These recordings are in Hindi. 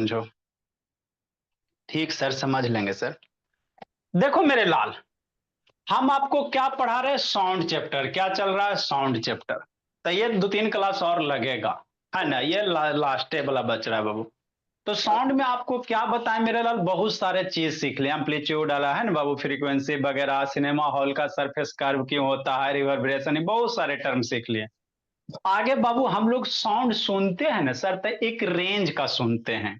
समझो। ठीक सर, समझ लेंगे सर। देखो मेरे लाल, हम आपको क्या पढ़ा रहे हैं? Sound chapter. क्या चल रहा है? Sound chapter. तो ये 2-3 क्लास और लगेगा, है ना? ये लास्ट वाला बच रहा है बाबू। तो साउंड में आपको क्या बताएं मेरे लाल? बहुत सारे चीज सीख लिया। एम्पलीट्यूड वाला है ना बाबू, फ्रीक्वेंसी वगैरह, सिनेमा हॉल का सरफेस कर्व क्यों होता है, रिवर्बरेशन, बहुत सारे टर्म सीख लिए। आगे बाबू हम लोग साउंड सुनते हैं ना सर, तो एक रेंज का सुनते हैं।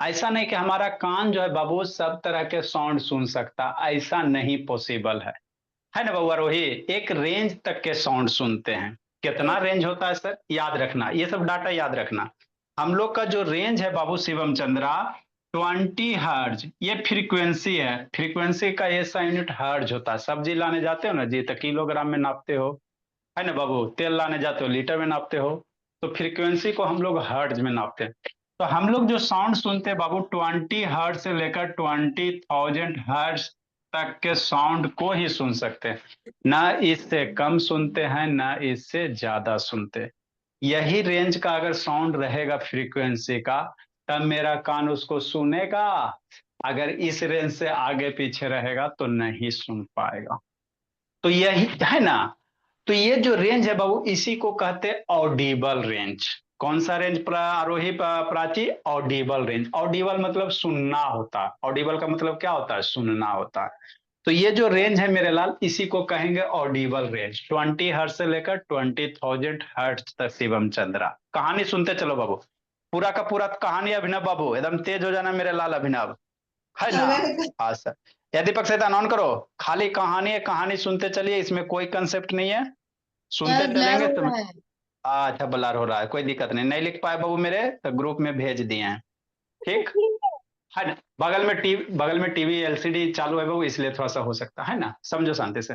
ऐसा नहीं कि हमारा कान जो है बाबू सब तरह के साउंड सुन सकता, ऐसा नहीं पॉसिबल है ना बाबू आरोही? एक रेंज तक के साउंड सुनते हैं। कितना रेंज होता है सर? याद रखना, ये सब डाटा याद रखना। हम लोग का जो रेंज है बाबू शिवम चंद्रा, 20 हर्ज ये फ्रीक्वेंसी है। फ्रीक्वेंसी का ऐसा यूनिट हर्ज होता है। सब्जी लाने जाते हो ना जी, तो किलोग्राम में नापते हो, है ना बाबू? तेल लाने जाते हो लीटर में नापते हो। तो फ्रीक्वेंसी को हम लोग हर्ट्ज में नापते हैं। तो हम लोग जो साउंड सुनते हैं बाबू, 20 हर्ट्ज से लेकर 20,000 हर्ट्ज तक के साउंड को ही सुन सकते हैं। ना इससे कम सुनते हैं, ना इससे ज्यादा सुनते हैं। यही रेंज का अगर साउंड रहेगा फ्रीक्वेंसी का, तब मेरा कान उसको सुनेगा। अगर इस रेंज से आगे पीछे रहेगा तो नहीं सुन पाएगा। तो यही है ना। तो ये जो रेंज है बाबू, इसी को कहते हैं ऑडिबल रेंज। कौन सा range Arohi Prachi? Audible range. Audible मतलब सुनना होता है। ऑडिबल का मतलब क्या होता है? सुनना होता है। तो ये जो रेंज है मेरे लाल, इसी को कहेंगे ऑडिबल रेंज। 20 हर्ट्ज से लेकर 20,000 हर्ट्ज तक शिवम चंद्रा। कहानी सुनते चलो बाबू। पूरा का पूरा कहानी अभिनव बाबू, एकदम तेज हो जाना मेरे लाल अभिनव, है ना? हाँ सर। या दीपक सैतान ऑन करो। खाली कहानी है, कहानी सुनते चलिए, इसमें कोई कंसेप्ट नहीं है। सुनते सर ब्लर चलेंगे हो तो। रहा है। अच्छा, ब्लर हो रहा है, कोई दिक्कत नहीं, नहीं लिख पाए बाबू मेरे तो ग्रुप में भेज दिए हैं। ठीक है ना? बगल में टीवी एलसीडी चालू है बाबू, इसलिए थोड़ा सा हो सकता है ना, समझो शांति से।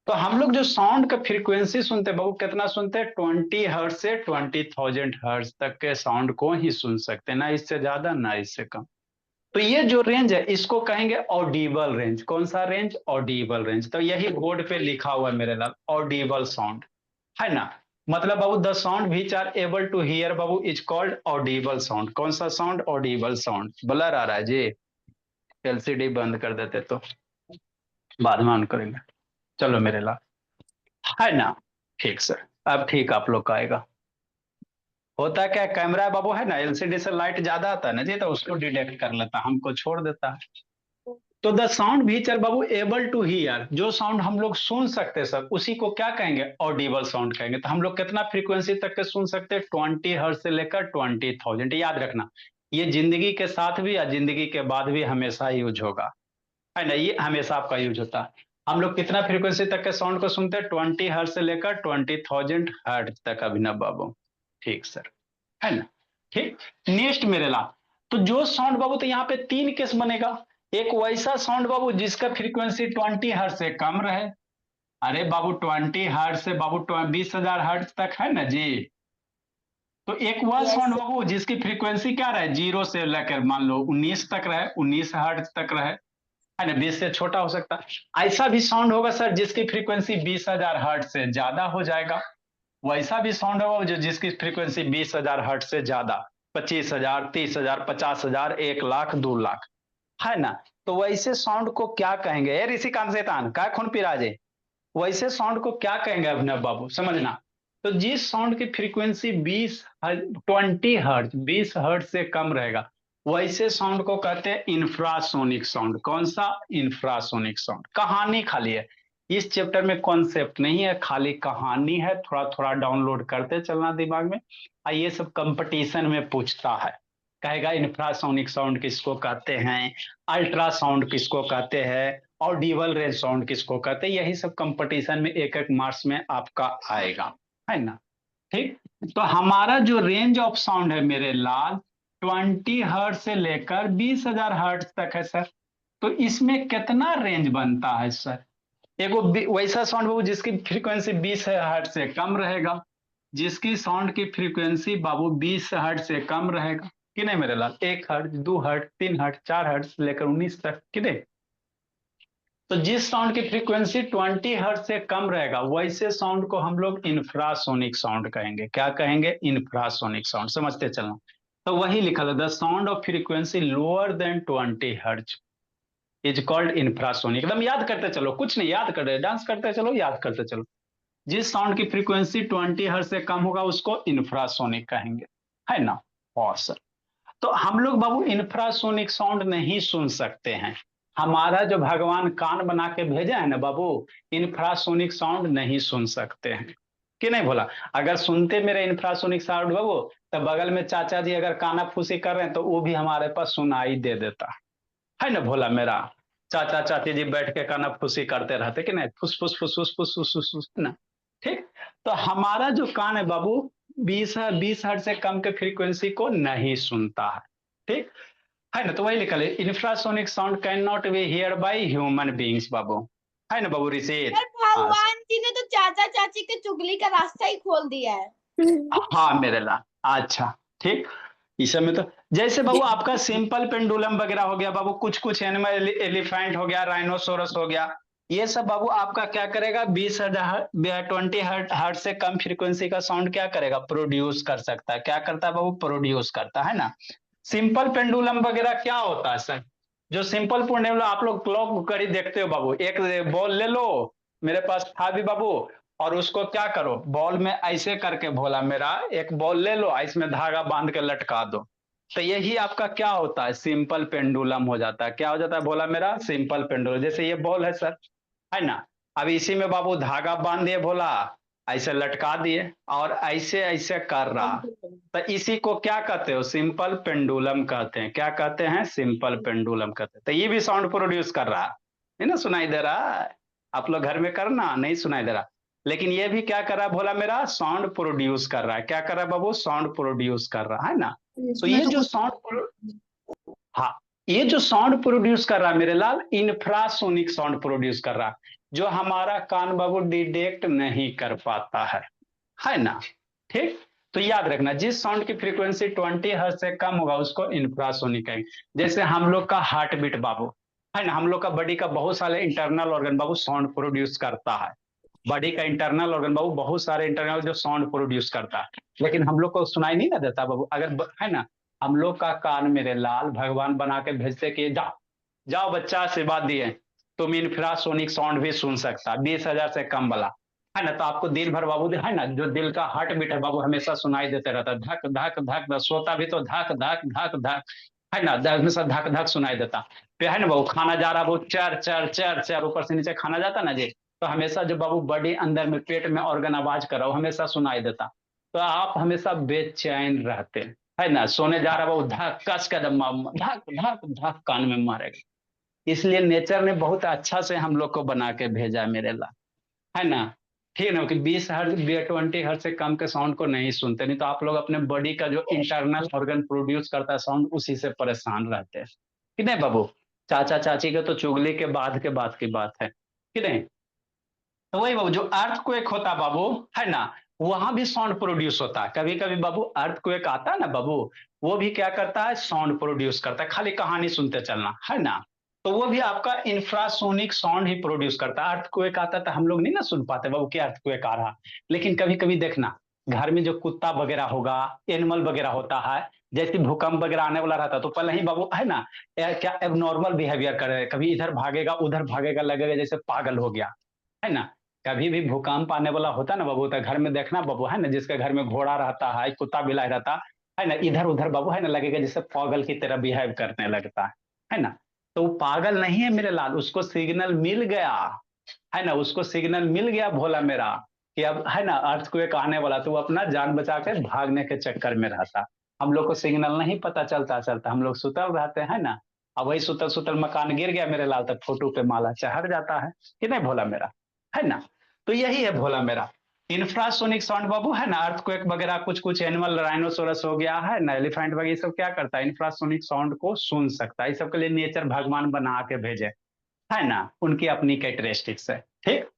तो हम लोग जो साउंड का फ्रीक्वेंसी सुनते हैं बाबू, कितना सुनते हैं? 20 हर्ट्ज से 20,000 हर्ट्ज तक के साउंड को ही सुन सकते हैं, ना इससे ज्यादा ना इससे कम। तो ये जो रेंज है इसको कहेंगे ऑडिबल रेंज। कौन सा रेंज? Audible range. तो यही बोर्ड पे लिखा हुआ है मेरे लाल, ऑडिबल साउंड, है ना? मतलब बाबू the sound which are able to hear बाबू इज कॉल्ड ऑडिबल साउंड। कौन सा साउंड? Audible sound. ब्लर आ रहा है जी, एलसीडी बंद कर देते तो बाद में ऑन करेंगे। चलो मेरे लाल, है ना? ठीक सर। अब ठीक आप लोग का आएगा। होता क्या, कैमरा बाबू है ना, एलसीडी से लाइट ज्यादा आता है ना जी, तो उसको डिटेक्ट कर लेता, हमको छोड़ देता है। तो द साउंड व्हिच आर बाबू एबल टू हियर, जो साउंड हम लोग सुन सकते हैं सर, उसी को क्या कहेंगे? ऑडिबल साउंड कहेंगे। तो हम लोग कितना फ्रीक्वेंसी तक के सुन सकते हैं? 20 हर्ट्ज से लेकर 20,000। याद रखना, ये जिंदगी के साथ भी या जिंदगी के बाद भी हमेशा यूज होगा, है ना? ये हमेशा आपका यूज होता है। हम लोग कितना फ्रीक्वेंसी तक के साउंड को सुनते हैं? 20 हर्ट्ज से लेकर 20,000 हर्ट्ज तक, अभिनव बाबू। ठीक सर, है ना? ठीक। नेक्स्ट मेरे ला, तो जो साउंड बाबू, तो यहाँ पे 3 केस बनेगा। एक वैसा साउंड बाबू जिसका फ्रीक्वेंसी 20 हर्ट्ज से कम रहे। अरे बाबू 20 हर्ट्ज से बाबू 20,000 हर्ट्ज तक, है ना जी? तो एक वह यस साउंड बाबू जिसकी फ्रीक्वेंसी क्या रहे? 0 से लेकर मान लो 19 तक रहे, 19 हर्ट्ज तक रहे, है ना? 20 से छोटा हो सकता है। ऐसा भी साउंड होगा सर जिसकी फ्रीक्वेंसी 20,000 हर्ट्ज से ज्यादा हो जाएगा। वैसा भी साउंड होगा जो जिसकी फ्रीक्वेंसी 20,000 हर्ट्ज से ज्यादा, 25,000, 30,000, 50,000, 1 लाख, 2 लाख, है ना? तो वैसे साउंड को क्या कहेंगे? ये ऋषि कांत शैतान का खून पिराजे, वैसे साउंड को क्या कहेंगे अभिनव बाबू? समझना। तो जिस साउंड की फ्रीक्वेंसी 20 हर्ट्ज 20 हर्ट्ज से कम रहेगा, वैसे साउंड को कहते हैं इंफ्रासोनिक साउंड। कौन सा? Infrasonic sound. कहानी खाली है, इस चैप्टर में कॉन्सेप्ट नहीं है, खाली कहानी है। थोड़ा थोड़ा डाउनलोड करते चलना दिमाग में। ये सब कंपटीशन में पूछता है, कहेगा इंफ्रासोनिक साउंड किसको कहते हैं, अल्ट्रासाउंड किसको कहते हैं, ऑडिबल रेंज साउंड किसको कहते हैं। यही सब कंपटीशन में एक एक मार्क्स में आपका आएगा, है ना? ठीक। तो हमारा जो रेंज ऑफ साउंड है मेरे लाल, 20 हर्ट्ज से लेकर 20,000 हर्ट्ज तक है सर। तो इसमें कितना रेंज बनता है सर? एगो वैसा साउंड बाबू जिसकी फ्रीक्वेंसी 20 हर्ट्ज से कम रहेगा, जिसकी साउंड की फ्रीक्वेंसी बाबू 20 हर्ट्ज से कम रहेगा, कि नहीं मेरे लाल? 1 हर्ट्ज, 2 हर्ट्ज, 3 हर्ट्ज, 4 हर्ट्ज लेकर 19 तक, कि नहीं? तो जिस साउंड की फ्रीक्वेंसी 20 हर्ट्ज से कम रहेगा, वैसे साउंड को हम लोग इंफ्रासोनिक साउंड कहेंगे। क्या कहेंगे? Infrasonic sound. समझते चलना। तो वही लिखा था, the sound of frequency lower than 20 hertz is called infrasonic. एकदम याद करते चलो, कुछ नहीं याद कर रहे, डांस करते चलो, याद करते चलो। जिस साउंड की फ्रीक्वेंसी 20 हर्ट्ज से कम होगा उसको इंफ्रासोनिक कहेंगे, है ना। और सर, तो हम लोग बाबू इंफ्रासोनिक साउंड नहीं सुन सकते हैं। हमारा जो भगवान कान बना के भेजा है ना बाबू, इंफ्रासोनिक साउंड नहीं सुन सकते हैं कि नहीं बोला। अगर सुनते मेरे इंफ्रासोनिक साउंड बाबू, तो बगल में चाचा जी अगर काना फूसी कर रहे हैं तो वो भी हमारे पास सुनाई दे देता, है ना भोला मेरा। चाचा चाची जी बैठ के काना फूसी करते रहते कि नहीं, फुस फुस फुस फुस फुस फुस फुस फुस, ना। ठीक। तो हमारा जो कान है बाबू, 20 हर्ट्ज से कम के फ्रीक्वेंसी को नहीं सुनता है। ठीक है ना। तो वही लिखा है, infrasonic sound can not be hear by human beings बाबू, है ना बाबू ऋषित। हाँ सर। भगवान जी ने तो चाचा चाची के चुगली का रास्ता ही खोल दिया है। हाँ मेरे लाल, अच्छा। ठीक। इस समय तो जैसे बाबू आपका सिंपल पेंडुलम वगैरह हो गया बाबू, कुछ कुछ एनिमल, एलिफेंट हो गया, राइनोसोरस हो गया, ये सब बाबू आपका क्या करेगा, 20 हर्ट्ज से कम फ्रीक्वेंसी का साउंड क्या करेगा, प्रोड्यूस कर सकता है। क्या करता है बाबू, प्रोड्यूस करता है ना। सिंपल पेंडुलम वगैरह क्या होता है सर, जो सिंपल पेंडुलम आप लोग क्लॉक घड़ी देखते हो बाबू, एक बॉल ले लो, मेरे पास था भी बाबू, और उसको क्या करो, बॉल में ऐसे करके भोला मेरा, एक बॉल ले लो, इसमें धागा बांध के लटका दो, तो यही आपका क्या होता है, सिंपल पेंडुलम हो जाता है। क्या हो जाता है भोला मेरा, सिंपल पेंडुलम। जैसे ये बॉल है सर, है ना। अब इसी में बाबू धागा बांध दिए भोला, ऐसे लटका दिए और ऐसे ऐसे कर रहा, तो इसी को क्या कहते हो, सिंपल पेंडुलम कहते हैं। क्या कहते हैं, सिंपल पेंडुलम कहते हैं। तो ये भी साउंड प्रोड्यूस कर रहा है ना, सुनाई दे रहा है। आप लोग घर में करना, नहीं सुनाई दे रहा, लेकिन ये भी क्या कर रहा है भोला मेरा, साउंड प्रोड्यूस कर रहा है। क्या कर रहा है बाबू, साउंड प्रोड्यूस कर रहा है ना। तो इसमें ये तो जो कुछ साउंड, हाँ, ये जो साउंड प्रोड्यूस कर रहा है मेरे लाल, इंफ्रासोनिक साउंड प्रोड्यूस कर रहा है, जो हमारा कान बाबू डिटेक्ट नहीं कर पाता है ना। ठीक। तो याद रखना, जिस साउंड की फ्रीक्वेंसी 20 हर्ट्ज से कम होगा उसको इंफ्रासोनिक कहेंगे। जैसे हम लोग का हार्ट बीट बाबू, है ना, हम लोग का बॉडी का बहुत सारे इंटरनल ऑर्गन बाबू साउंड प्रोड्यूस करता है। बॉडी का इंटरनल ऑर्गन बाबू बहुत सारे इंटरनल जो साउंड प्रोड्यूस करता है, लेकिन हम लोग को सुनाई नहीं ना देता बाबू। अगर है ना, हम लोग का कान मेरे लाल भगवान बना के भेजते कि जाओ जाओ बच्चा आशीर्वाद दिए, तुम इंफ्रासोनिक साउंड भी सुन सकता, 20,000 से कम वाला, है ना। तो आपको दिन भर बाबू है ना, जो दिल का हार्ट बीट है बाबू हमेशा सुनाई देते रहता है, धक धक धक धक, सोता भी तो धक धक धक धक, है ना, हमेशा धक धक सुनाई देता। फिर है ना बाबू, खाना जा रहा बाबू, चर चर चर चर, ऊपर से नीचे खाना जाता ना जी, तो हमेशा जो बाबू बॉडी अंदर में पेट में ऑर्गन आवाज कर रहा हो हमेशा सुनाई देता। तो आप हमेशा बेचैन रहते, है ना, सोने जा रहा बाबू, धक कस के दम, धक धक धक कान में मारेगा। इसलिए नेचर ने बहुत अच्छा से हम लोग को बना के भेजा मेरे ला, है ना। ठीक है ना, कि 20 हर्ट्ज 20 हर्ट्ज से कम के साउंड को नहीं सुनते, नहीं तो आप लोग अपने बॉडी का जो इंटरनल ऑर्गन प्रोड्यूस करता है साउंड, उसी से परेशान रहते हैं कि नहीं बाबू। चाचा चाची के तो चुगली के बाद की बात है कि नहीं। तो वही बाबू, जो अर्थक्वेक होता बाबू, है ना, वहां भी साउंड प्रोड्यूस होता है। कभी कभी बाबू अर्थक्वेक आता है ना बाबू, वो भी क्या करता है, साउंड प्रोड्यूस करता है। खाली कहानी सुनते चलना, है ना। तो वो भी आपका इंफ्रासोनिक साउंड ही प्रोड्यूस करता है। अर्थक्वेक आता तो हम लोग नहीं ना सुन पाते बाबू क्या अर्थक्वेक आ रहा, लेकिन कभी कभी देखना, घर में जो कुत्ता वगैरह होगा, एनिमल वगैरह होता है, जैसे भूकंप वगैरह आने वाला रहता है तो पहले ही बाबू है ना, क्या एबनॉर्मल बिहेवियर करे, कभी इधर भागेगा उधर भागेगा, लगेगा जैसे पागल हो गया, है ना। कभी भी भूकंप आने वाला होता ना बाबू, तो घर में देखना बाबू, है ना, जिसके घर में घोड़ा रहता है, कुत्ता बिलाई रहता है ना, इधर उधर बाबू है ना, लगेगा जैसे पागल की तरह बिहेव करने लगता है ना। तो वो पागल नहीं है मेरे लाल, उसको सिग्नल मिल गया, है ना, उसको सिग्नल मिल गया भोला मेरा, कि अब है ना अर्थक्वेक आने वाला, तो वो अपना जान बचा के भागने के चक्कर में रहता। हम लोग को सिग्नल नहीं पता चलता चलता, हम लोग सुतल रहते हैं ना। अब वही सुतल सुतल मकान गिर गया मेरे लाल, तब फोटो पे माला चढ़ जाता है कि नहीं भोला मेरा, है ना। तो यही है भोला मेरा इंफ्रासोनिक साउंड बाबू, है ना। अर्थक्वेक वगैरह कुछ कुछ एनिमल, राइनोसोरस हो गया, है ना, एलिफेंट वगैरह, सब क्या करता है, इंफ्रासोनिक साउंड को सुन सकता है। इस सब के लिए नेचर भगवान बना के भेजे, है ना, उनकी अपनी कैरेक्टरिस्टिक्स है। ठीक।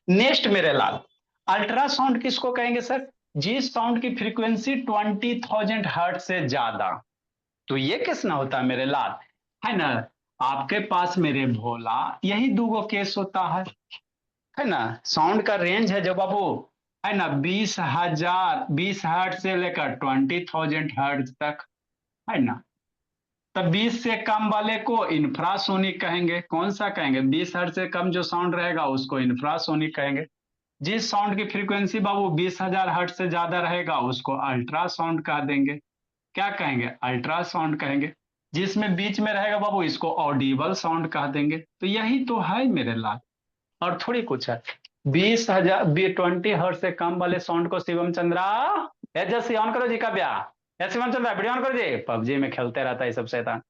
नेक्स्ट मेरे लाल, अल्ट्रासाउंड किसको कहेंगे सर, जिस साउंड की फ्रीक्वेंसी 20,000 हर्ट्ज से ज्यादा। तो ये किस ना होता है मेरे लाल, है ना। आपके पास मेरे भोला यही दूगो केस होता है ना। साउंड का रेंज है जो बाबू, है ना, 20,000 20 हर्ट्ज से लेकर 20,000 हर्ट्ज तक, है ना। तो 20 से कम वाले को इंफ्रासोनिक कहेंगे। कौन सा कहेंगे? 20 हर्ट्ज से कम जो साउंड रहेगा उसको इंफ्रासोनिक कहेंगे। जिस साउंड की फ्रीक्वेंसी बाबू 20,000 हर्ट्ज से ज्यादा रहेगा उसको अल्ट्रासाउंड कह देंगे। क्या कहेंगे? अल्ट्रासाउंड कहेंगे। जिसमें बीच में रहेगा बाबू इसको ऑडिबल साउंड कह देंगे। तो यही तो है मेरे लाल, और थोड़ी कुछ है। 20,000 20 हर्ट्ज से कम वाले साउंड को शिवम चंद्रा, जस्ट ऑन करो जी का ब्याह। शिवम चंद्रा वीडियो ऑन करो जी, पबजी में खेलते रहता है सब शैतान।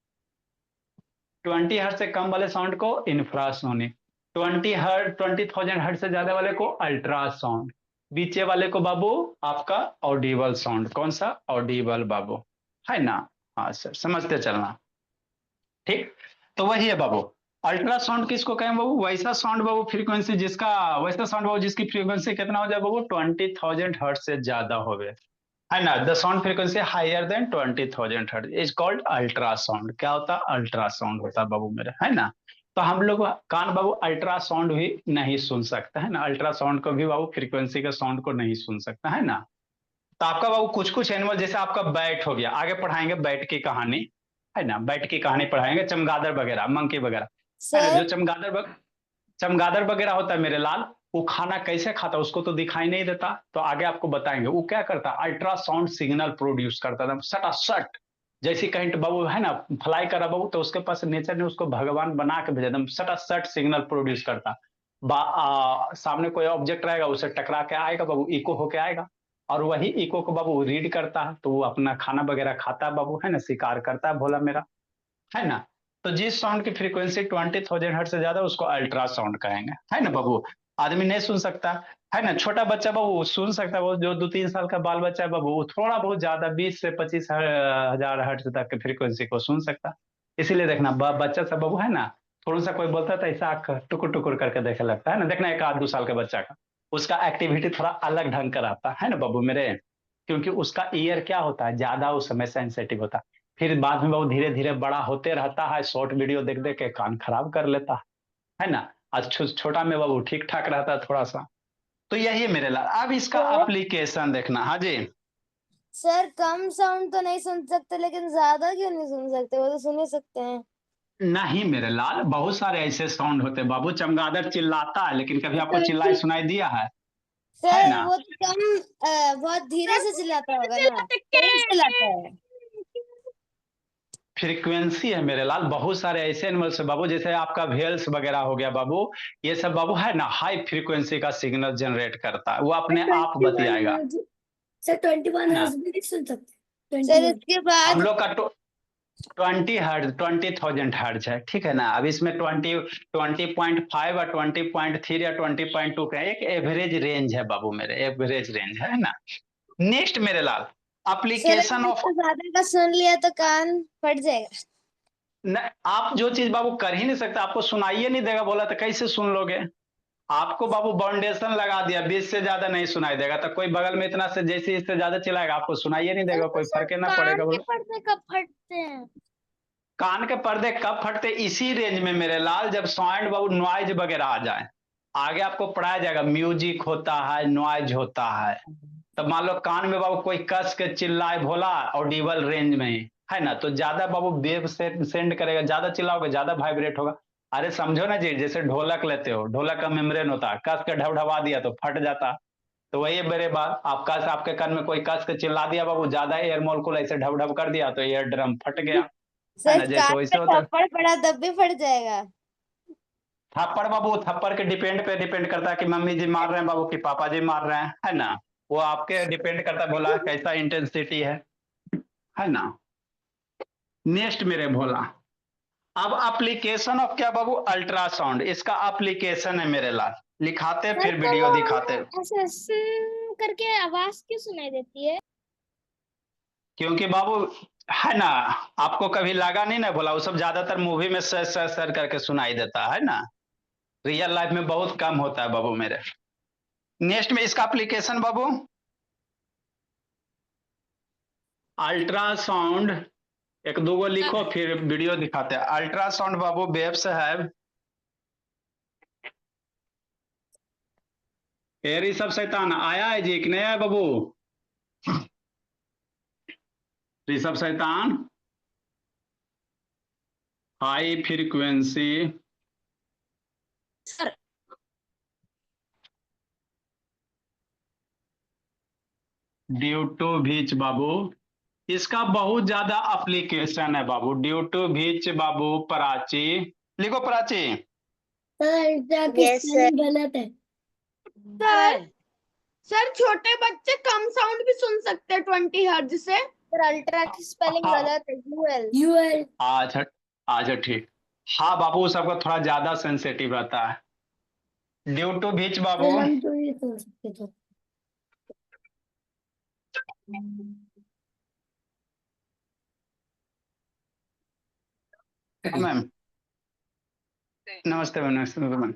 20 हर्ट्ज से कम वाले साउंड को इंफ्रासोनिक, 20,000 हर्ट्ज से ज्यादा वाले को अल्ट्रासाउंड, बीचे वाले को बाबू आपका ऑडिबल साउंड। कौन सा? ऑडिबल बाबू, है ना। हाँ सर, समझते चलना। ठीक, तो वही है बाबू। अल्ट्रासाउंड किसको कहें बाबू? वैसा साउंड बाबू फ्रीक्वेंसी जिसका, वैसा साउंड बाबू जिसकी फ्रीक्वेंसी कितना हो जाए बाबू? 20,000 हर्ट्ज से ज्यादा हो गए, है ना। The sound frequency higher than 20,000 hertz is called ultrasound. क्या होता है? अल्ट्रासाउंड होता है बाबू मेरे, है ना। तो हम लोग कान बाबू अल्ट्रासाउंड भी नहीं सुन सकते, है ना। अल्ट्रासाउंड को भी बाबू फ्रीक्वेंसी के साउंड को नहीं सुन सकता, है ना। तो आपका बाबू कुछ कुछ एनिमल, जैसे आपका बैट हो गया, आगे पढ़ाएंगे बैट की कहानी, है ना। बैट की कहानी पढ़ाएंगे, चमगादड़ वगैरह, मंकी वगैरह, है ना। जो सर चमगादड़ वगैरह होता है मेरे लाल, वो खाना कैसे खाता है उसको तो दिखाई नहीं देता, तो आगे आपको बताएंगे। वो क्या करता है? अल्ट्रासाउंड सिग्नल प्रोड्यूस करता था सटासट। जैसे कहीं बाबू है ना फ्लाई करा बाबू, तो उसके पास नेचर ने उसको भगवान बना के भेजा, एकदम सटासट सिग्नल प्रोड्यूस करता। सामने कोई ऑब्जेक्ट रहेगा उसे टकरा के आएगा बाबू, इको होके आएगा, और वही इको को बाबू रीड करता है, तो वो अपना खाना वगैरह खाता है बाबू, है ना, शिकार करता है भोला मेरा, है ना। तो जिस साउंड की फ्रीक्वेंसी 20,000 हर्ट्ज से ज्यादा उसको अल्ट्रासाउंड कहेंगे, है ना बाबू। आदमी नहीं सुन सकता, है ना। छोटा बच्चा बाबू सुन सकता है, वो जो 2-3 साल का बाल बच्चा है बाबू, वो थोड़ा बहुत ज्यादा 20 से 25 हजार हर्ट्ज तक की फ्रीक्वेंसी को सुन सकता। इसीलिए देखना बच्चा सब बाबू, है ना, थोड़ा सा कोई बोलता था ऐसा आंख टुकुर टुकुर करके देखे लगता है ना। देखना 1-2 साल के बच्चा का, उसका एक्टिविटी थोड़ा अलग ढंग का रहता है ना बाबू मेरे, क्योंकि उसका ईयर क्या होता है, ज्यादा उस समय सेंसिटिव होता है। फिर बाद में वो धीरे धीरे बड़ा होते रहता है, शॉर्ट वीडियो देख देख के कान खराब कर लेता है ना। आज छोटा में बाबू ठीक ठाक रहता है थोड़ा सा। तो यही है मेरे लाल। अब इसका सर एप्लीकेशन देखना। हाँ जी। सर कम साउंड तो नहीं सुन सकते, लेकिन ज्यादा क्यों नहीं सुन सकते? वो तो सुन ही सकते हैं। नहीं मेरे लाल, बहुत सारे ऐसे साउंड होते हैं बाबू। चमगादड़ चिल्लाता है, लेकिन कभी आपको चिल्लाई 20 सुनाई दिया है सर ना। वो तो बहुत धीरे से चिल्लाता होगा ना, तेज चिल्लाता है। फ्रीक्वेंसी है मेरे लाल, बहुत सारे ऐसे एनिमल्स है बाबू, जैसे आपका भेल्स वगैरह हो गया बाबू, ये सब बाबू है ना हाई फ्रीक्वेंसी का सिग्नल जनरेट करता है, वो अपने आप बतियाएगा, सर 21 है ना। हर्ट्ज भी नहीं सुन सकते? सर इसके हम बाद लोग का 20,000 हर्ट्ज है, ठीक है ना। अब इसमें 20.5 और 20.3 या 20.2 का एक एवरेज रेंज है बाबू मेरे, एवरेज रेंज है ना। नेक्स्ट मेरे लाल, सर एप्लीकेशन अगर ऑफ। इससे ज्यादा का सुन लिया तो कान फट जाएगा। आप जो चीज बाबू कर ही नहीं सकते, आपको सुनाइए नहीं देगा बोला, तो कैसे सुन लोगे? आपको बाबू बाउंडेशन लगा दिया, 20 से ज्यादा नहीं सुनाई देगा, तो कोई बगल में इतना से जैसे इससे ज्यादा चिल्लाएगा आपको सुनाइए नहीं सर देगा, तो कोई सर फर्क ही ना कान पड़ेगा के बोला। पर्दे कब फटते हैं? कान के पर्दे कब फटते? इसी रेंज में मेरे लाल, जब साउंड बाबू नॉइज वगैरह आ जाए। आगे आपको पढ़ाया जाएगा, म्यूजिक होता है, नॉइज होता है। तब मान लो कान में बाबू कोई कस के चिल्लाए भोला, ऑडिबल रेंज में ही, है ना, तो ज्यादा बाबू वेव से सेंड करेगा, ज्यादा चिल्लाओगे ज्यादा वाइब्रेट होगा। अरे समझो ना जी, जैसे ढोलक लेते हो, ढोलक का मेम्ब्रेन होता है, कस के ढबढबा दिया तो फट जाता। तो वही मेरे बात, आपका आपके कान में कोई कस के चिल्ला दिया बाबू, ज्यादा एयर मोलकुल ऐसे ढबढब कर दिया तो एयर ड्रम फट गया, है सर ना, जैसे कान वैसे पे होता है। थप्पड़ पड़ा तब भी फट जाएगा? थप्पड़ बाबू, थप्पड़ के डिपेंड पे डिपेंड करता है कि मम्मी जी मार रहे हैं बाबू कि पापा जी मार रहे हैं, है ना। वो आपके डिपेंड करता है भोला कैसा इंटेंसिटी है ना। नेक्स्ट मेरे भोला, अब एप्लीकेशन ऑफ क्या बाबू? अल्ट्रासाउंड, इसका एप्लीकेशन है मेरे लाल, लिखाते सर फिर तो वीडियो वो दिखाते। हमें ऐसे करके आवाज क्यों सुनाई देती है? क्योंकि बाबू है ना, आपको कभी लगा नहीं ना भोला, वो सब ज्यादातर मूवी में सर सर सर करके सुनाई देता है ना, रियल लाइफ में बहुत कम होता है बाबू मेरे। नेक्स्ट में इसका एप्लीकेशन बाबू, अल्ट्रासाउंड, एक दो गो लिखो फिर वीडियो दिखाते हैं। अल्ट्रासाउंड बाबू वेव्स है, एरी सब शैतान आया है जी कि नहीं आया बाबू? ऋषभ शैतान high frequency sir due to which बाबू, इसका बहुत ज्यादा एप्लीकेशन है बाबू। ड्यू टू व्हिच बाबू प्राची, लिखो प्राची। यस सर गलत है सर सर छोटे बच्चे कम साउंड भी सुन सकते हैं 20 हर्ट्ज से। सर अल्ट्रा की स्पेलिंग हाँ। गलत है, यूएल यूएल। अच्छा, अच्छा ठीक। हाँ बाबू, सबका थोड़ा ज्यादा सेंसिटिव रहता है। ड्यू टू व्हिच बाबू, हम तो ये सोच सकते थे। मैम नमस्ते मैम, नमस्ते मैम।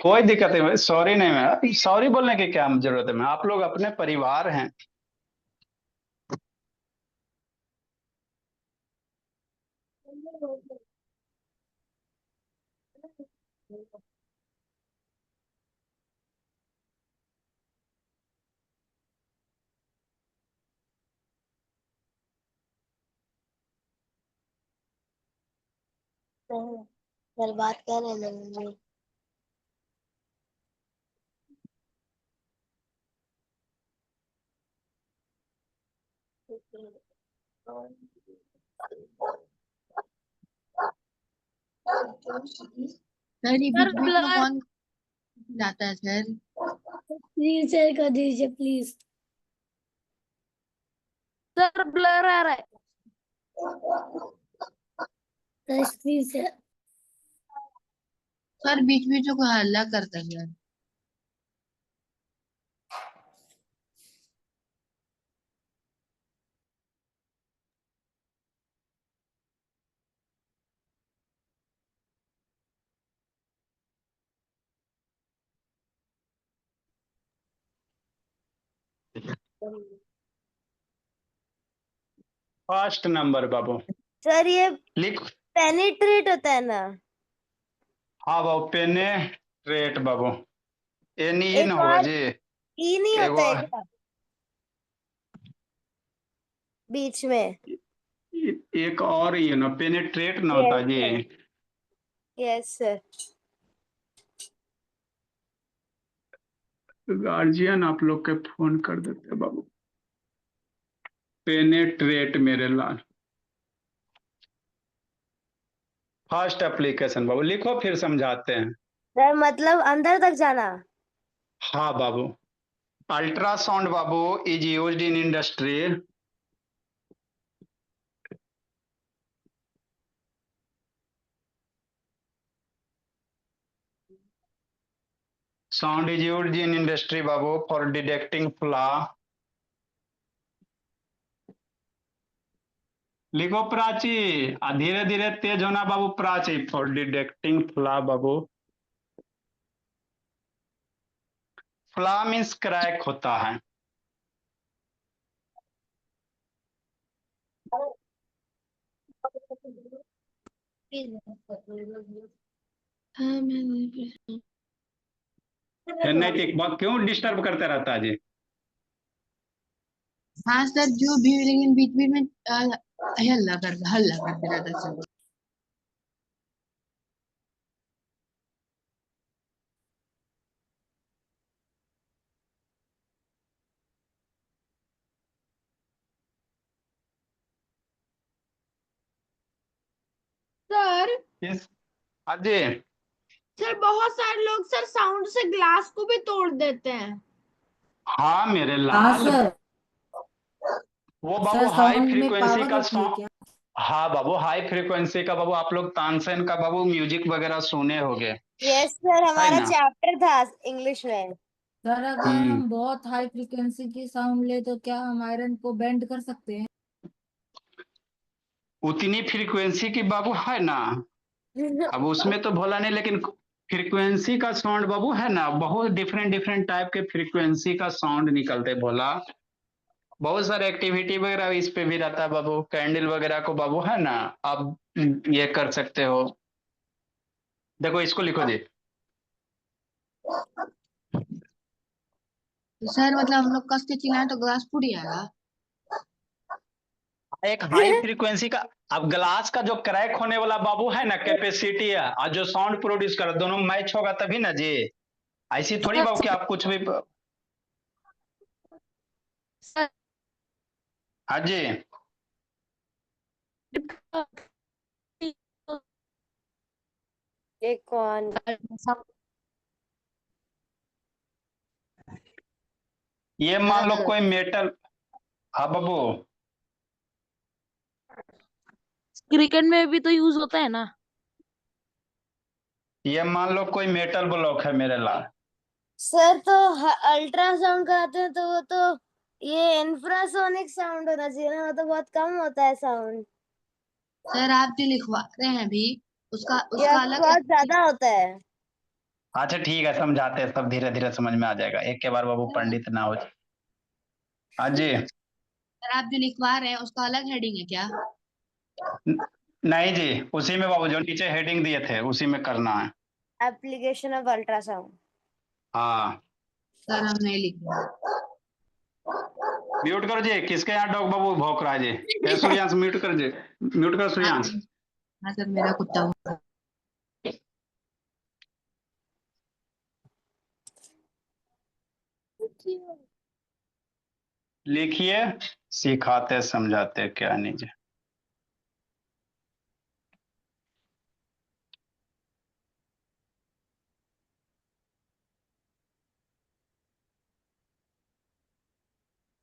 कोई दिक्कत नहीं, सॉरी नहीं मैम, सॉरी बोलने की क्या जरूरत है मैम, आप लोग अपने परिवार हैं। सर बात कर रहे हैं। सर ये बीच बीच में कौन जाता है सर? प्लीज शेयर कर दीजिए प्लीज। सर ब्लर आ रहा है। प्लीज सर बीच बीच में कोई हल्ला करता है सर। फर्स्ट नंबर बाबू, सर ये लिख। पेनिट्रेट होता है ना। हाँ बाबू, पेनेट्रेट बाबू, एन ई एक न होगा और जी। ई नहीं एगो होता है क्या बीच में? एक और ये ना पेनेट्रेट ना होता यस जी। Sir, yes sir. गार्जियन आप लोग के फोन कर देते हैं बाबू। पेनेट्रेट मेरे लाल, फर्स्ट एप्लीकेशन बाबू, लिखो फिर समझाते हैं। सर मतलब अंदर तक जाना। हाँ बाबू, अल्ट्रासाउंड बाबू is used in industry. Sound is used in industry बाबू फॉर डिटेक्टिंग फ्लॉ। लिखो प्राची, धीरे धीरे तेज होना बाबू, प्राची फॉर डिटेक्टिंग फ्लॉ बाबू। फ्लॉ मीन्स क्रैक होता है। नहीं क्यों डिस्टर्ब करते रहता है जी। हाँ सर जो भी, लेकिन बीच बीच में हल्ला करते रहता है सर। सर किस अजय? सर बहुत सारे लोग सर साउंड से ग्लास को भी तोड़ देते हैं। हाँ मेरे हाँ लाल, सर। वो बाबू सर हाई साउंड में फ्रीक्वेंसी पावर का होती है क्या? हाँ बाबू, हाई फ्रीक्वेंसी का बाबू, आप लोग तानसेन का बाबू म्यूजिक वगैरह सुने होंगे, यस सर, है हमारा ना? चैप्टर था इंग्लिश में। सर अगर हम बहुत हाई फ्रिक्वेंसी की साउंड ले तो क्या हम आयरन को बेंड कर सकते हैं? उतनी फ्रीक्वेंसी की बाबू है ना, अब उसमें तो भोला नहीं, लेकिन फ्रीक्वेंसी का साउंड बाबू है ना, बहुत डिफरेंट डिफरेंट टाइप के फ्रीक्वेंसी का साउंड निकलते भोला। बहुत सारे एक्टिविटी वगैरह इस पे भी रहता है बाबू, कैंडल वगैरह को बाबू है ना, आप ये कर सकते हो। देखो इसको लिखो जी। तो सर मतलब हम लोग कस के चिल्लाएं तो ग्लास फूट जाएगा? एक हाई फ्रीक्वेंसी का, अब ग्लास का जो क्रैक होने वाला बाबू है ना कैपेसिटी है, और जो साउंड प्रोड्यूस कर दोनों मैच होगा तभी ना जी। ऐसी थोड़ी बाबू कि आप कुछ भी। सर हाँ जी। ये कौन? ये मान लो कोई मेटल। हाँ बाबू। क्रिकेट में भी तो यूज होता है ना। ये मान लो कोई मेटल ब्लॉक है मेरे लाल। सर तो अल्ट्रासाउंड कराते हैं तो वो तो ये इंफ्रासोनिक साउंड होना चाहिए ना, वो तो बहुत कम होता है साउंड। सर आप जो लिखवा रहे हैं अभी उसका ये उसका अलग बहुत ज्यादा होता है। अच्छा ठीक है, समझाते हैं, सब धीरे धीरे समझ में आ जाएगा, एक के बार बाबू पंडित ना हो जाए। हाँ जी। सर आप जो लिखवा रहे हैं उसका अलग हेडिंग है क्या? नहीं जी, उसी में बाबू जो नीचे हेडिंग दिए थे उसी में करना है। Application of ultrasound. हाँ। सर हम नहीं लिख रहे। म्यूट करो जी, किसके यहाँ डॉग बाबू भौंक रहा है जी? सूर्यांश म्यूट कर जी, म्यूट कर सूर्यांश। हाँ सर मेरा कुत्ता। लिखिए, सिखाते समझाते क्या नहीं जी।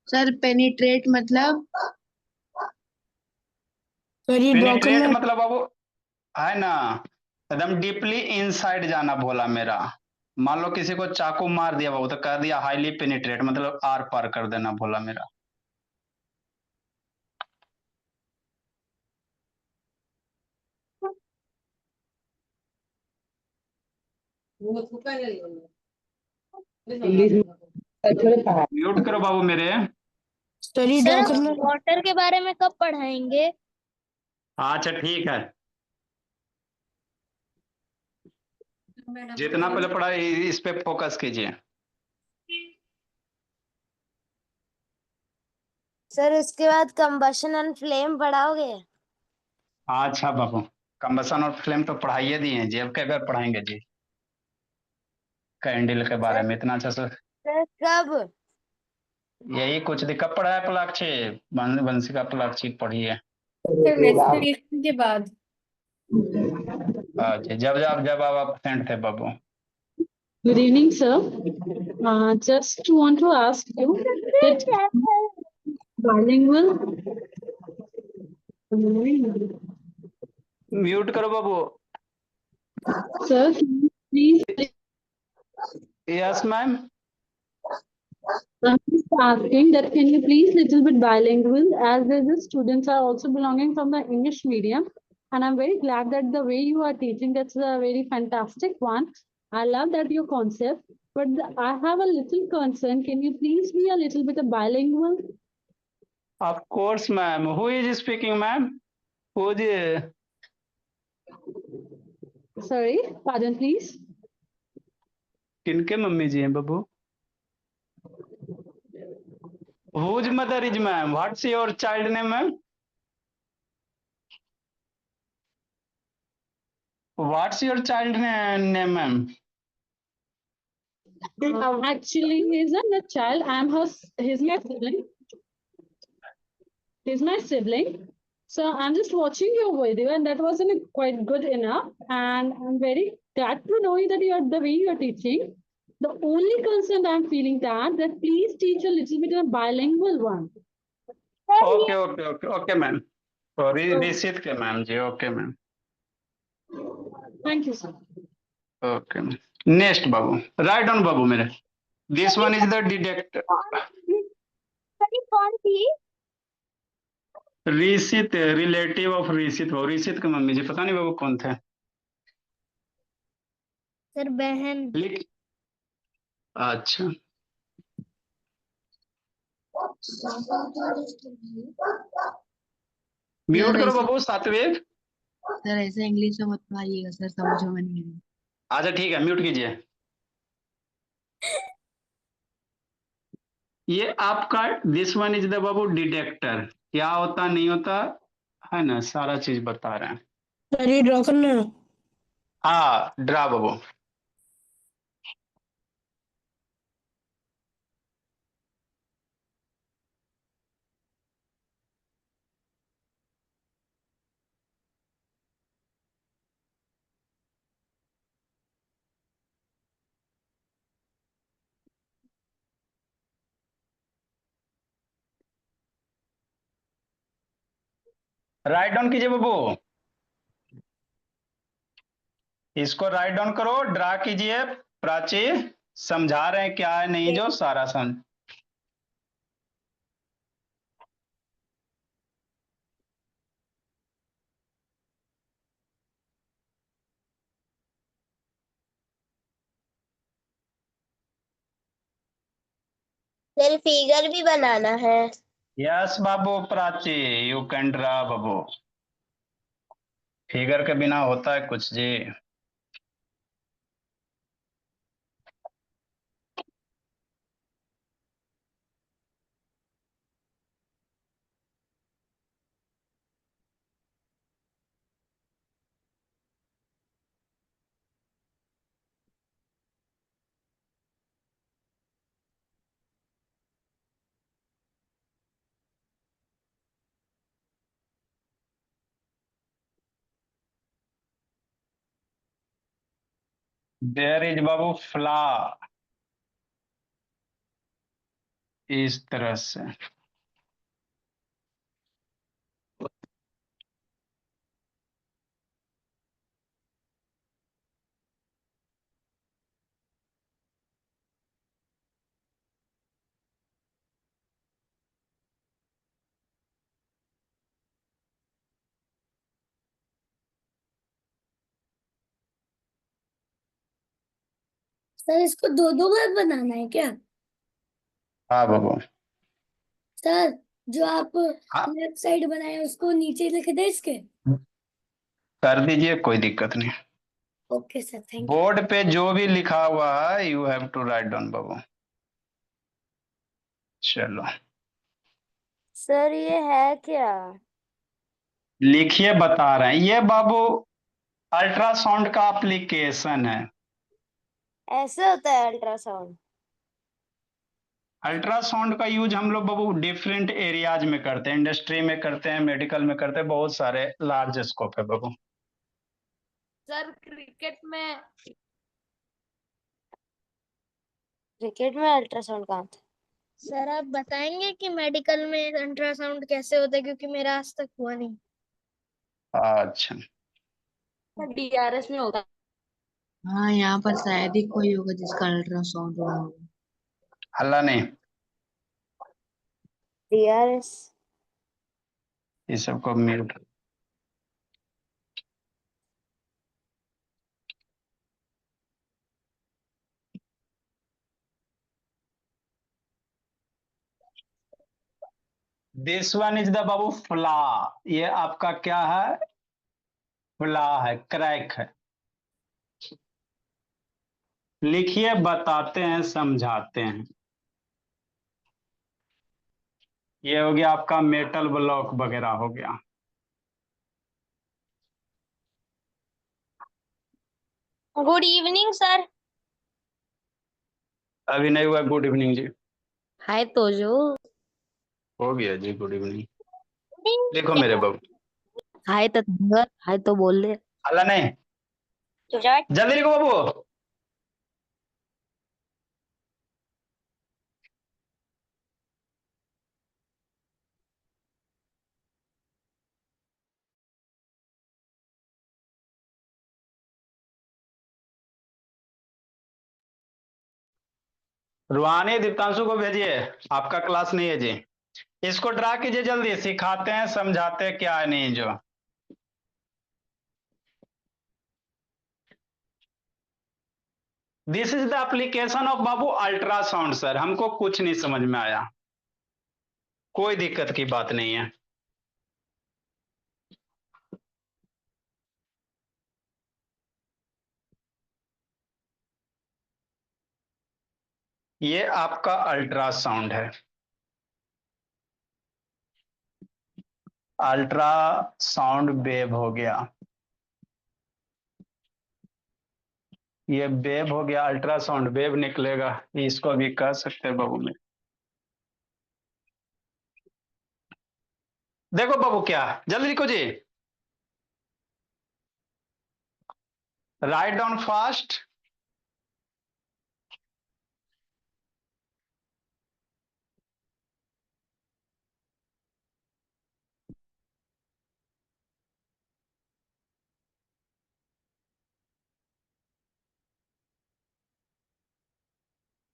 सर पेनिट्रेट मतलब? पेनिट्रेट मतलब बाबू है ना, एकदम डीपली इनसाइड जाना बोला मेरा। मान लो किसी को चाकू मार दिया बाबू तो कह दिया हाईली पेनिट्रेट, मतलब आर पार कर देना बोला मेरा। म्यूट करो बाबू मेरे। सर वाटर के बारे में कब पढ़ाएंगे? अच्छा ठीक है, जितना पहले पढ़ा इस पे फोकस कीजिए। सर उसके बाद कंबशन एंड फ्लेम पढ़ाओगे? अच्छा बाबू, कंबसन और फ्लेम तो पढ़ाइए दिए हैं जी, अब क्या बार पढ़ाएंगे जी कैंडल के बारे सर में इतना अच्छा से। सर कब? यही कुछ दिक्कत पड़ा है पलाक्षी, वंशिका पलाक्षी पढ़िए। मेंस्ट्रुएशन के बाद। अच्छा, जब आप absent थे बाबू। Good evening, sir. Just want to ask you that bilingual. Mute करो बाबू। Sir, can you please? Yes ma'am. I'm just asking that can you please little bit bilingual as the students are also belonging from the English medium, and I'm very glad that the way you are teaching, that's a very fantastic one. I love that your concept, but I have a little concern. Can you please be a little bit of bilingual? Of course ma'am, who is speaking ma'am? Who is? Sorry, pardon, please. किनके मम्मी जी हैं बाबू? Whose mother is ma'am, what's your child name ma'am? What's your child name ma'am? Actually, he's not a child. He's my sibling. He's my sibling. So I'm just watching your video, and that wasn't quite good enough. And I'm very glad to know that the way you're teaching. The only concern I'm feeling that please teach a little bit of bilingual one. Okay okay okay okay ma'am, Riseet के मैम जी, okay ma'am. Thank you, sir. Okay ma'am, next बाबू, राइट ऑन बाबू मेरे। This one is the detector. कौन थी? ऋषित, रिलेटिव ऑफ ऋषित बाबू, ऋषित के मम्मी जी पता नहीं बाबू कौन थे। सर बहन। लिख। अच्छा म्यूट करो बाबू सात्विक। सर ऐसे इंग्लिश में मत पढ़ाइएगा सर, समझ में नहीं आएगा। अच्छा ठीक है, म्यूट कीजिए। ये आपका this one is the Babu detector, क्या होता नहीं होता है ना, सारा चीज बता रहे हैं। सर ये ड्रॉ करना है। हाँ ड्रा बाबू। राइट डाउन कीजिए बाबू, इसको राइट डाउन करो, ड्रा कीजिए। प्राची समझा रहे हैं क्या है नहीं जो सारा समझ। सर फिगर भी बनाना है। Yes Babu Prachi, you can draw Babu. Figure के बिना होता है कुछ जी। देयर इज बाबू फ्ला, इस तरह से। सर इसको दो दो बार बनाना है क्या? हाँ बाबू। सर जो आप हाँ लेफ्ट साइड बनाए उसको नीचे लिख दे इसके। कर दीजिए, कोई दिक्कत नहीं। Okay sir, thank you. Board पे जो भी लिखा हुआ है you have to write down बाबू। चलो सर ये है क्या? लिखिए, बता रहे हैं ये बाबू अल्ट्रासाउंड का एप्लीकेशन है। ऐसे होता है अल्ट्रासाउंड? अल्ट्रासाउंड का यूज हम लोग बाबू डिफरेंट एरियाज में करते हैं, इंडस्ट्री में करते हैं, मेडिकल में करते हैं, बहुत सारे लार्ज स्कोप है बाबू। सर क्रिकेट में अल्ट्रासाउंड कहाँ था? सर आप बताएंगे कि मेडिकल में अल्ट्रासाउंड कैसे होता है, क्योंकि मेरा आज तक हुआ नहीं। अच्छा डीआरएस में होता है। हाँ यहाँ पर शायद ही कोई होगा जिसका अल्ट्रासाउंड हुआ होगा। हल्ला नहीं, डीआरएस। ये सबको mute. This one is the बाबू फ्ला, ये आपका क्या है, फ्ला है, क्रैक है। लिखिए, बताते हैं, समझाते हैं। ये हो गया आपका मेटल ब्लॉक वगैरह हो गया। Good evening sir. अभी नहीं हुआ, गुड इवनिंग जी। हाय तो जो हो गया जी, गुड इवनिंग। देखो मेरे बाबू, हाय तो हाय तो बोल ले। हल्ला नहीं, तो जा। जल्दी लिखो बाबू। रुहानी दीप्तांशु को भेजिए, आपका क्लास नहीं है जी। इसको ड्रा कीजिए जल्दी, सिखाते हैं, समझाते हैं क्या है नहीं जो। This is the application of Babu ultrasound. Sir हमको कुछ नहीं समझ में आया, कोई दिक्कत की बात नहीं है। ये आपका अल्ट्रासाउंड है। अल्ट्रासाउंड वेव हो गया, ये वेव हो गया, अल्ट्रासाउंड वेव निकलेगा, इसको भी कह सकते हैं बाबू में। देखो बाबू क्या, जल्दी लिखो जी, राइट डाउन फास्ट।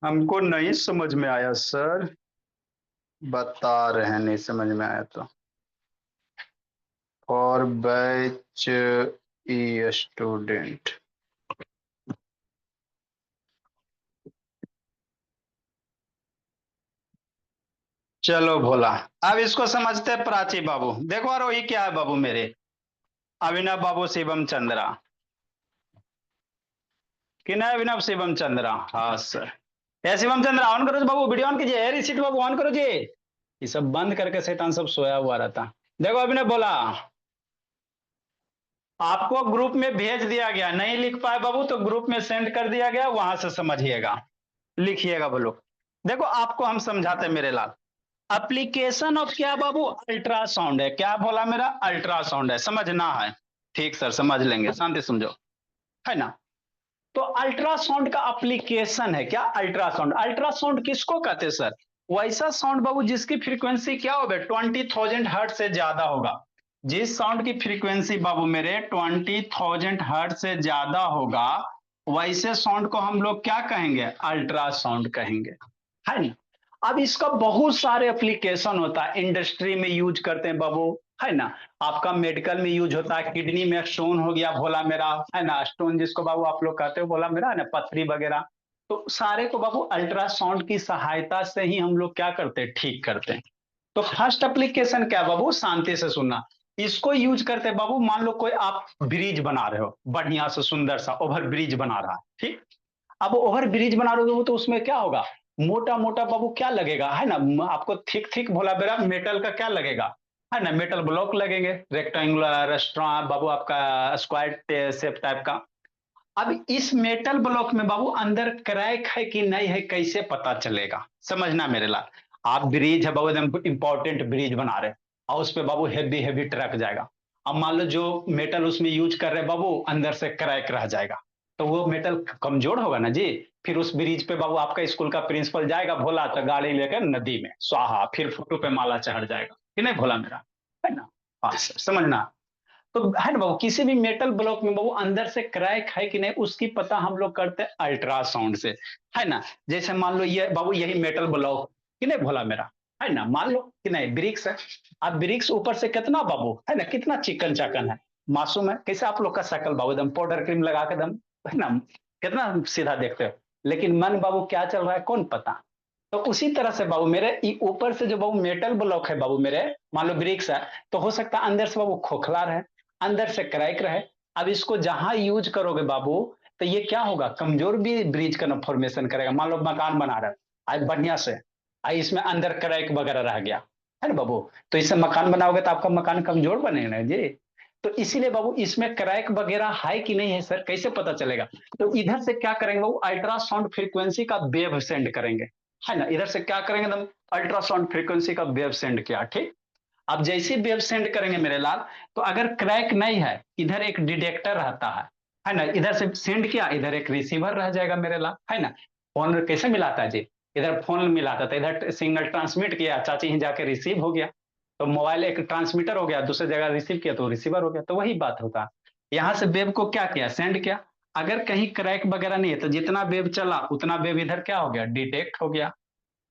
हमको नहीं समझ में आया सर, बता रहे हैं नहीं समझ में आया तो। फॉर बैच ई स्टूडेंट, चलो भोला, अब इसको समझते हैं प्राची बाबू। देखो आरोही क्या है बाबू मेरे, अभिनव बाबू शिवम चंद्रा, कि नहीं अभिनव शिवम चंद्रा, हाँ सर। ये शिवम चंद्रा ऑन करो जी बाबू, वीडियो ऑन कीजिए, रिसीट बाबू ऑन करो जी, ये सब बंद करके शैतान सब सोया हुआ रहता। देखो अभिनव बोला, आपको ग्रुप में भेज दिया गया, नहीं लिख पाए बाबू तो ग्रुप में सेंड कर दिया गया, वहां से समझिएगा, लिखिएगा बोलो। देखो आपको हम समझाते मेरे लाल, एप्लीकेशन ऑफ क्या बाबू, अल्ट्रासाउंड है, क्या बोला मेरा, अल्ट्रासाउंड है, समझना है। ठीक सर, समझ लेंगे, शांति समझो, है ना। तो अल्ट्रासाउंड का एप्लीकेशन है क्या, अल्ट्रासाउंड, अल्ट्रासाउंड किसको कहते हैं सर, वैसा साउंड बाबू जिसकी फ्रीक्वेंसी क्या होगा, 20,000 हर्ट्ज से ज्यादा होगा। जिस साउंड की फ्रीक्वेंसी बाबू मेरे 20,000 हर्ट्ज से ज्यादा होगा, वैसे साउंड को हम लोग क्या कहेंगे, अल्ट्रासाउंड कहेंगे, है ना। अब इसका बहुत सारे एप्लीकेशन होता है, इंडस्ट्री में यूज करते हैं बाबू, है ना। आपका मेडिकल में यूज होता है, किडनी में स्टोन हो गया भोला मेरा, है ना, स्टोन जिसको बाबू आप लोग कहते हो भोला मेरा, है ना, पथरी वगैरह, तो सारे को बाबू अल्ट्रासाउंड की सहायता से ही हम लोग क्या करते हैं, ठीक करते हैं। तो फर्स्ट एप्लीकेशन क्या बाबू, शांति से सुनना, इसको यूज करते हैं बाबू, मान लो कोई आप ब्रिज बना रहे हो, बढ़िया से सुंदर सा ओवर ब्रिज बना रहा है, ठीक। अब ओवर ब्रिज बना रहे हो तो उसमें क्या होगा, मोटा मोटा बाबू क्या लगेगा, है ना, आपको थिक थिक भोला बेरा मेटल का क्या लगेगा, है ना, मेटल ब्लॉक लगेंगे, रेक्टेंगुलर स्ट्रॉन्ग बाबू आपका स्क्वायर शेप टाइप का। अब इस मेटल ब्लॉक में बाबू अंदर क्रैक है कि नहीं है, कैसे पता चलेगा, समझना मेरे लाल। आप ब्रिज है बाबू, एकदम इंपॉर्टेंट ब्रिज बना रहे और उस पे बाबू हैवी हैवी ट्रक जाएगा, अब मान लो जो मेटल उसमें यूज कर रहे बाबू अंदर से क्रैक रह जाएगा, तो वो मेटल कमजोर होगा ना जी। फिर उस ब्रिज पे बाबू आपका स्कूल का प्रिंसिपल जाएगा भोला, तो गाड़ी लेकर नदी में स्वाहा, फिर फोटो पे माला चढ़ जाएगा, कि नहीं भोला मेरा, है ना। हाँ सर, समझना। तो है ना बाबू, किसी भी मेटल ब्लॉक में बाबू अंदर से क्रैक है कि नहीं, उसकी पता हम लोग करते हैं अल्ट्रासाउंड से, है ना। जैसे मान लो ये बाबू यही मेटल ब्लॉक, कि नहीं भोला मेरा, है ना, मान लो कि नहीं ब्रिक्स है। अब ब्रिक्स ऊपर से कितना बाबू, है ना, कितना चिकन चाकन है, मासूम है, कैसे आप लोग का शक्ल बाबू एकदम पाउडर क्रीम लगा के एकदम, है ना, कितना सीधा देखते हो, लेकिन मन बाबू क्या चल रहा है कौन पता। तो उसी तरह से बाबू मेरे ऊपर से जो बाबू मेटल ब्लॉक है बाबू मेरे, मान लो ब्रिक्स है, तो हो सकता है अंदर से बाबू खोखला रहे, अंदर से क्रैक रहे। अब इसको जहां यूज करोगे बाबू, तो ये क्या होगा, कमजोर भी ब्रिज का फॉर्मेशन करेगा। मान लो मकान बना रहे आज बढ़िया से, आज इसमें अंदर क्रैक वगैरह रह गया, है ना बाबू, तो इससे मकान बनाओगे तो आपका मकान कमजोर बनेगा ना जी। तो इसीलिए बाबू इसमें क्रैक वगैरह है कि नहीं है सर, कैसे पता चलेगा। तो इधर से क्या करेंगे बाबू, अल्ट्रासाउंड फ्रीक्वेंसी का वेव सेंड करेंगे, है ना, इधर से क्या करेंगे एकदम अल्ट्रासाउंड फ्रीक्वेंसी का वेव सेंड किया, ठीक। अब जैसे वेव सेंड करेंगे मेरे लाल, तो अगर क्रैक नहीं है, इधर एक डिटेक्टर रहता है ना, इधर से सेंड किया, इधर एक रिसीवर रह जाएगा मेरे लाल, है ना। फोन कैसे मिलाता है जी, इधर फोन मिलाता था, इधर सिग्नल ट्रांसमिट किया, चाची ही जाके रिसीव हो गया, तो मोबाइल एक ट्रांसमीटर हो गया, दूसरी जगह रिसीव किया तो रिसीवर हो गया, तो वही बात होता है। यहाँ से वेव को क्या किया, सेंड किया, अगर कहीं क्रैक वगैरह नहीं है तो जितना वेव चला उतना वेव इधर क्या हो गया, डिटेक्ट हो गया,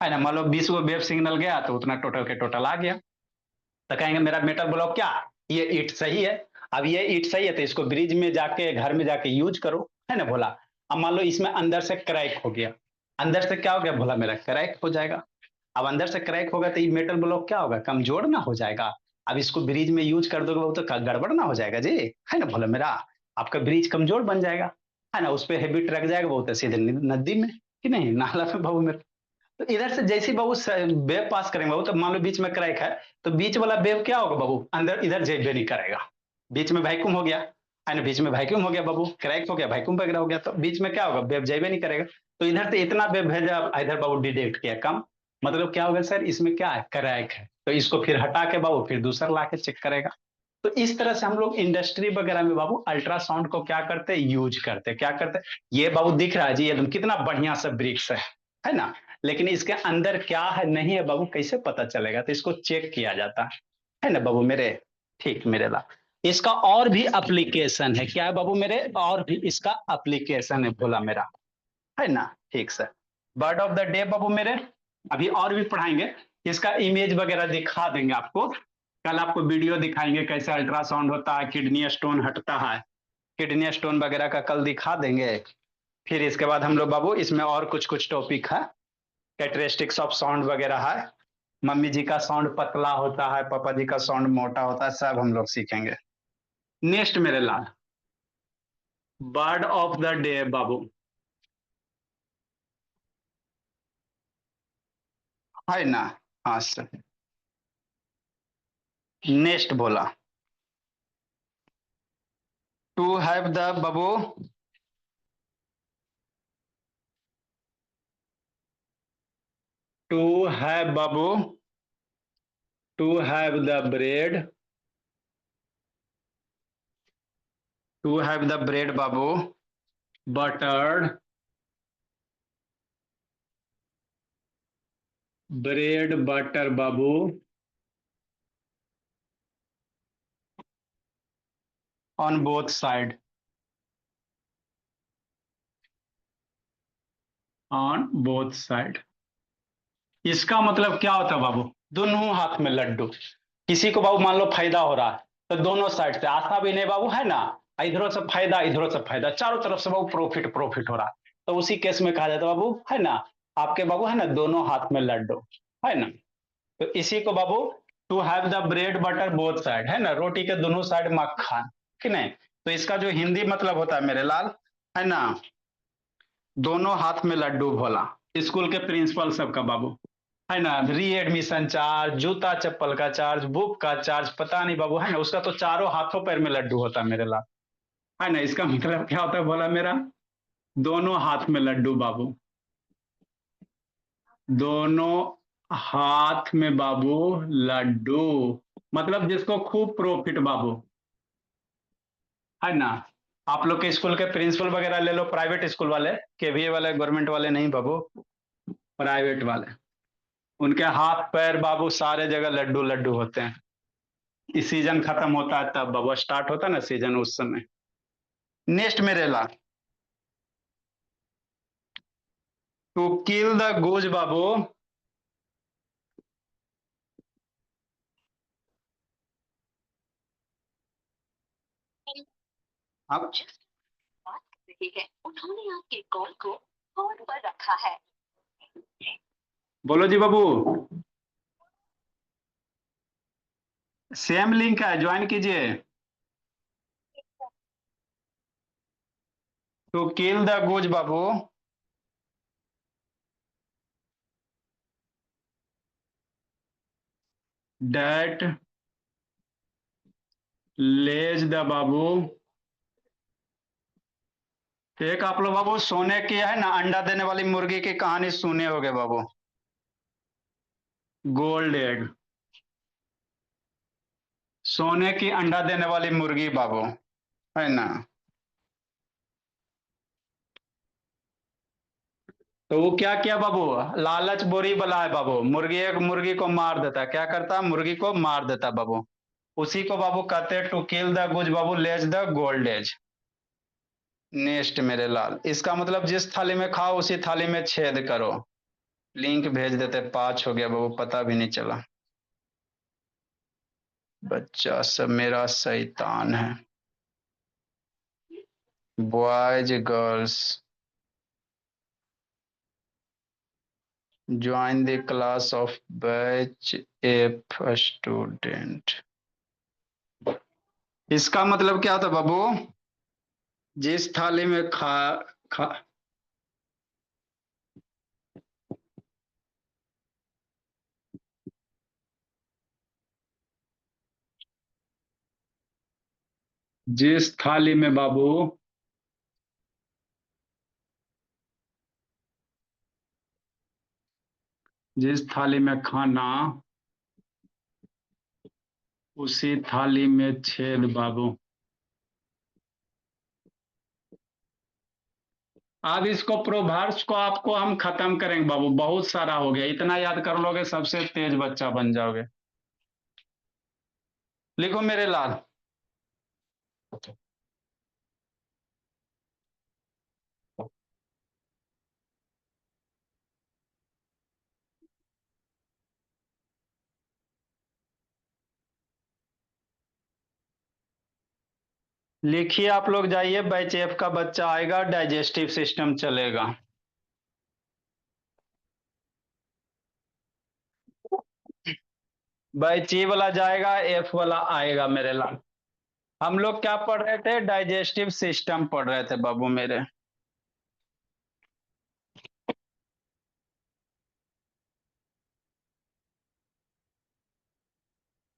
है ना। मान लो 20 गो वेव सिग्नल गया तो उतना टोटल के टोटल आ गया, तो कहेंगे मेरा मेटल ब्लॉक क्या, ये ईट सही है। अब ये ईट सही है तो इसको ब्रिज में जाके घर में जाके यूज करो, है ना भोला। अब मान लो इसमें अंदर से क्रैक हो गया, अंदर से क्या हो गया भोला मेरा, क्रैक हो जाएगा। अब अंदर से क्रैक होगा तो ये मेटल ब्लॉक क्या होगा, कमजोर ना हो जाएगा। अब इसको ब्रिज में यूज कर दोगे तो गड़बड़ ना हो जाएगा जी, है ना भोला मेरा, आपका ब्रिज कमजोर बन जाएगा, है ना, उस पर हैवी ट्रक जाएगा बहुत सीधे नदी में, कि नहीं नाला में बाबू मेरा। तो इधर से जैसे बाबू वेव पास करेंगे बाबू, तो मान लो बीच में क्रैक है, तो बीच वाला वेव क्या होगा बाबू, अंदर इधर जेबे नहीं करेगा, बीच में वैक्यूम हो गया है ना, बीच में वैक्यूम हो गया बाबू, क्रैक हो गया, वैक्यूम वगैरह हो गया, तो बीच में क्या होगा, वेव जेबे नहीं करेगा। तो इधर से इतना वेव भेजा, इधर बाबू डिटेक्ट किया कम, मतलब क्या होगा सर, इसमें क्या है, क्रैक है, तो इसको फिर हटा के बाबू फिर दूसरा ला के चेक करेगा। तो इस तरह से हम लोग इंडस्ट्री वगैरह में बाबू अल्ट्रासाउंड को क्या करते हैं, यूज करते हैं। क्या करते हैं, ये बाबू दिख रहा है जी, एकदम कितना बढ़िया सा ब्रिक्स है ना, लेकिन इसके अंदर क्या है नहीं है बाबू, कैसे पता चलेगा, तो इसको चेक किया जाता है ना बाबू मेरे। ठीक मेरे ला, इसका और भी एप्लीकेशन है, क्या है बाबू मेरे, और भी इसका एप्लीकेशन है भोला मेरा, है ना। ठीक sir, bird of the day बाबू मेरे, अभी और भी पढ़ाएंगे, इसका इमेज वगैरह दिखा देंगे आपको, कल आपको वीडियो दिखाएंगे कैसे अल्ट्रासाउंड होता है, किडनी स्टोन हटता है, किडनी स्टोन वगैरह का कल दिखा देंगे। फिर इसके बाद हम लोग बाबू इसमें और कुछ कुछ टॉपिक है, कैरेक्टरिस्टिक्स ऑफ साउंड वगैरह है, मम्मी जी का साउंड पतला होता है, पापा जी का साउंड मोटा होता है, सब हम लोग सीखेंगे। नेक्स्ट मेरे लाल, बर्ड ऑफ द डे बाबू, है ना। हाँ सर, नेक्स्ट बोला, टू हैव द बाबू, टू हैव बाबू, to have the bread, to have the bread बाबू, बटर्ड, ब्रेड बटर बाबू, on both side, on both side. इसका मतलब क्या होता है बाबू, दोनों हाथ में लड्डू। किसी को बाबू मान लो फायदा हो रहा है, तो दोनों साइड से, आशा भी नहीं बाबू है ना, इधरों से फायदा इधरों से फायदा, चारों तरफ से बाबू प्रॉफिट प्रॉफिट हो रहा है, तो उसी केस में कहा जाता है बाबू है ना, आपके बाबू है ना दोनों हाथ में लड्डू, है ना। तो इसी को बाबू to have the bread butter both side, है ना, रोटी के दोनों साइड मक्खन, कि नहीं। तो इसका जो हिंदी मतलब होता है मेरे लाल, है ना, दोनों हाथ में लड्डू भोला। स्कूल के प्रिंसिपल सबका बाबू, है ना, री एडमिशन चार्ज, जूता चप्पल का चार्ज, बुक का चार्ज, पता नहीं बाबू, है ना, उसका तो चारों हाथों पैर में लड्डू होता है मेरे लाल, है ना। इसका मतलब क्या होता है बोला मेरा, दोनों हाथ में लड्डू बाबू, दोनों हाथ में बाबू लड्डू, मतलब जिसको खूब प्रॉफिट बाबू, है ना। आप लोग के स्कूल के प्रिंसिपल वगैरह ले लो, प्राइवेट स्कूल वाले, केवीए वाले, गवर्नमेंट वाले नहीं बाबू, प्राइवेट वाले, उनके हाथ पैर बाबू सारे जगह लड्डू लड्डू होते हैं। सीजन खत्म होता है तब बाबू, स्टार्ट होता है ना सीजन, उस समय। नेक्स्ट मेरे ला, टू किल द गुज बाबू, अब बात कर रही है, उन्होंने आपके कॉल को होल्ड पर रखा है। बोलो जी बाबू, सेम लिंक है, ज्वाइन कीजिए। To kill the goose Babu, date Lay's the बाबू, एक आप लोग बाबू सोने की है ना, अंडा देने वाली मुर्गी की कहानी सुने होगे बाबू, गोल्ड एग, सोने की अंडा देने वाली मुर्गी बाबू, है ना। तो वो क्या किया बाबू, लालच बुरी बला है बाबू, मुर्गी एक मुर्गी को मार देता है, क्या करता है, मुर्गी को मार देता है बाबू, उसी को बाबू कहते हैं टू किल द गुज बाबू, lays the gold eggs. Next मेरे लाल, इसका मतलब जिस थाली में खाओ उसी थाली में छेद करो, लिंक भेज देते, 5 हो गया बाबू, पता भी नहीं चला। बच्चा सब मेरा शैतान है, boys girls join the class of batch F student. इसका मतलब क्या था बाबू, जिस थाली में खा जिस थाली में बाबू जिस थाली में खाना उसी थाली में छेद बाबू। अब इसको प्रोवर्ब्स को आपको हम खत्म करेंगे बाबू, बहुत सारा हो गया, इतना याद कर लोगे सबसे तेज बच्चा बन जाओगे। लिखो मेरे लाल। लिखिए आप लोग, जाइए, बैच एफ का बच्चा आएगा, डाइजेस्टिव सिस्टम चलेगा। बैच ई वाला जाएगा, एफ वाला आएगा मेरे लाल। हम लोग क्या पढ़ रहे थे? डाइजेस्टिव सिस्टम पढ़ रहे थे बाबू मेरे।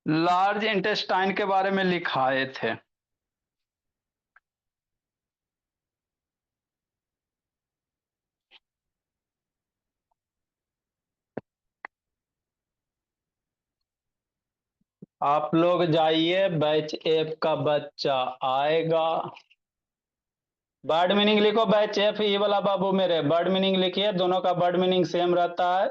लार्ज इंटेस्टाइन के बारे में लिखाए थे। आप लोग जाइए, बैच एफ का बच्चा आएगा। वर्ड मीनिंग लिखो, बैच एफ ई वाला बाबू मेरे, वर्ड मीनिंग लिखिए, दोनों का वर्ड मीनिंग सेम रहता है।